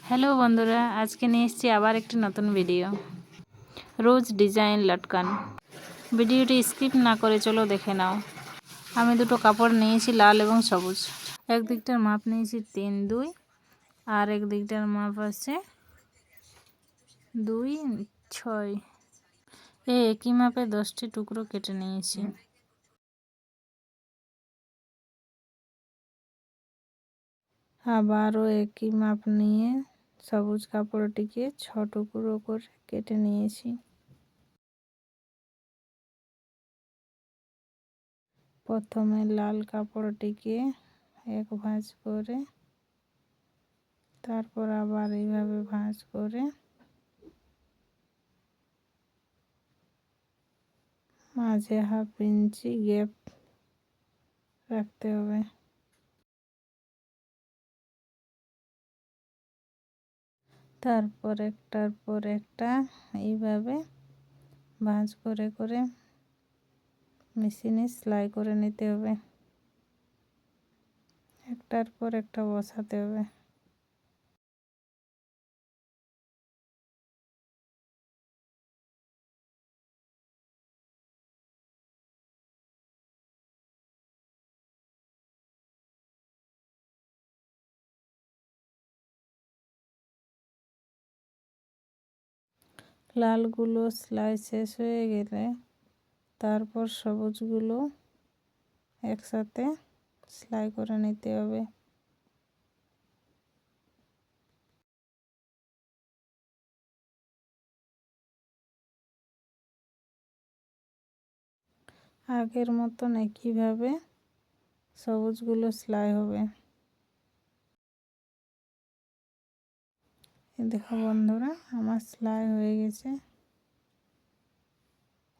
Hello বন্ধুরা, আজকে নিয়ে এসেছি আবার একটি নতুন ভিডিও। রোজ ডিজাইন লটকান। ভিডিওটি স্কিপ না করে চলো দেখে নাও। আমি দুটো কাপড় নিয়েছি, লাল এবং সবুজ। এক দিকটার মাপ নিয়েছি 3-2 আর এক দিকটার মাপ আছে 2-6। একই মাপে 10টি টুকরো কেটে নিয়েছি। আবারও একই মাপ নিয়ে সবুজ কাপড়টিকে 6 টুকরো করে কেটে নিয়েছি। প্রথমে লাল কাপড়টিকে এক ভাঁজ করে, তারপর আবার এইভাবে ভাঁজ করে মাঝে 1/2 ইঞ্চি গ্যাপ রাখতে হবে। তারপর একটার পর একটা এইভাবে ভাঁজ করে করে মেশিনে সেলাই করে নিতে হবে। একটার পর একটা বসাতে হবে। লালগুলো সেলাই শেষ হয়ে গেলে তারপর সবুজগুলো একসাথে সেলাই করে নিতে হবে। আগের মতন একইভাবে সবুজগুলো সেলাই হবে। দেখো বন্ধুরা, আমার সেলাই হয়ে গেছে।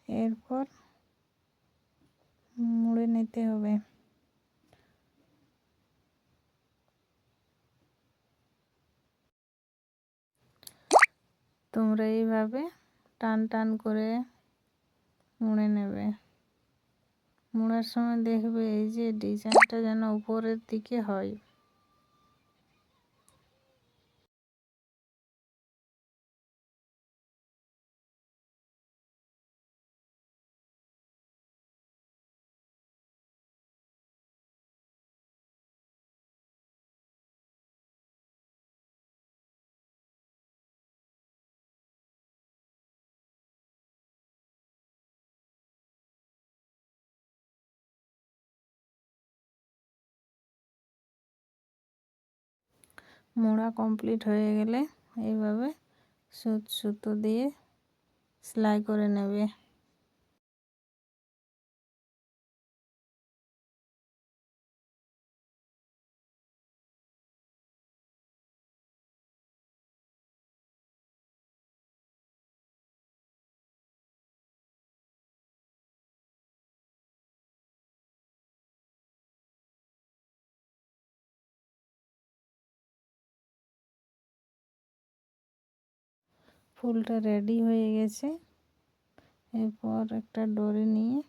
এরপর মুড়ে নিতে হবে। তোমরা এইভাবে টান টান করে মুড়ে নেবে। মোড়ার সময় দেখবে এই যে ডিজাইনটা যেন উপরের দিকে হয়। মোড়া কমপ্লিট হয়ে গেলে এইভাবে সুতো দিয়ে সেলাই করে নেবে। ফুলটা রেডি হয়ে গেছে। এরপর একটা ডরি নিয়ে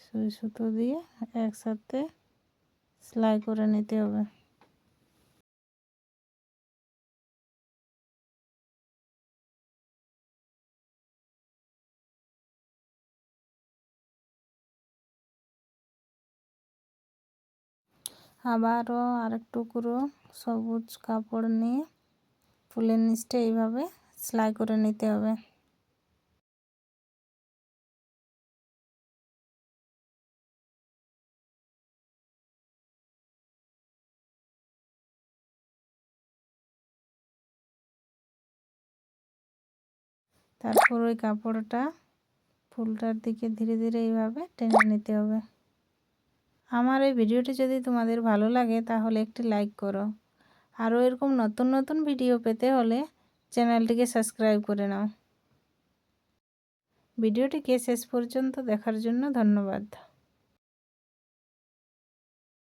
সুই সুতো দিয়ে একসাথে সেলাই করে নিতে হবে। আবারও আরেক টুকরো সবুজ কাপড় নিয়ে ফুলের নিচটা এইভাবে সেলাই করে নিতে হবে। তারপর ওই কাপড়টা ফুলটার দিকে ধীরে ধীরে এইভাবে টেনে নিতে হবে। আমার এই ভিডিওটি যদি তোমাদের ভালো লাগে তাহলে একটি লাইক করো। আরও এরকম নতুন নতুন ভিডিও পেতে হলে চ্যানেলটিকে সাবস্ক্রাইব করে নাও। ভিডিওটিকে শেষ পর্যন্ত দেখার জন্য ধন্যবাদ।